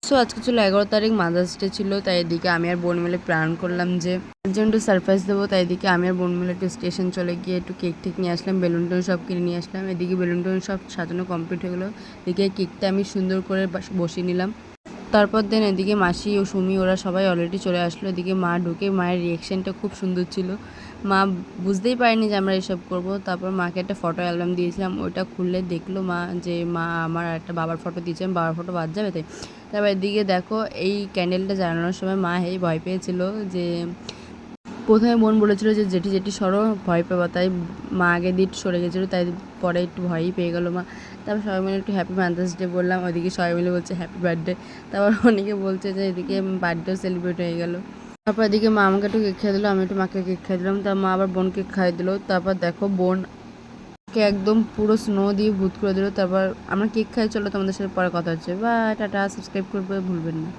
So আজকে ছিল 11 তারিখ, মাদার্স ডে ছিল। তাই এদিকে আমি আর বোন মিলে প্ল্যান করলাম যে একজন একটু সারপ্রাইজ দেবো। তাই এদিকে আমি আর বোন মিলে একটু স্টেশন চলে গিয়ে একটু কেক ঠেক নিয়ে আসলাম, বেলুন টেলুন সব কিনে নিয়ে আসলাম। এদিকে বেলুন টেলুন সব সাজানো কমপ্লিট হয়ে গেলো। এদিকে কেকটা আমি সুন্দর করে বসিয়ে নিলাম। তারপর দেন এদিকে মাসি ও সুমি ওরা সবাই অলরেডি চলে আসলো। এদিকে মা ঢুকে মায়ের রিয়াকশানটা খুব সুন্দর ছিল। মা বুঝতেই পারেনি যে আমরা এসব করব। তারপর মাকে একটা ফটো অ্যালবাম দিয়েছিলাম, ওইটা খুললে দেখলো মা যে মা আমার একটা বাবার ফটো দিয়েছে, বাবার ফটো বাদ যাবে তাই। তারপর এদিকে দেখো এই ক্যান্ডেলটা জ্বালানোর সময় মা ভয় পেয়েছিল যে প্রথমে বোন বলেছিল যে জেঠি জেঠি সরো, ভয় পাবা, তাই মা আগে দিয়ে একটু সরে গেছিলো, তাই পরে একটু ভয়ই পেয়ে গেলো মা। তারপর সবাই মিলে একটু হ্যাপি মাদার্স ডে বললাম, ওইদিকে সবাই মিলে বলছে হ্যাপি বার্থডে। তারপর অনেকে বলছে যে এদিকে বার্থডেও সেলিব্রেট হয়ে গেলো। তারপর এদিকে মা আমাকে একটু কেক খেয়ে দিলো, আমি একটু মাকে কেক খেয়ে দিলাম। তার মা আবার বোনকে খাইয়ে দিলো। তারপর দেখো বোনকে একদম পুরো স্নো দিয়ে ভূত করে দিল। তারপর আমরা কেক খাই, চলো তোমাদের সাথে পরে কথা হচ্ছে। বা টাটা, সাবস্ক্রাইব করবে ভুলবেন না।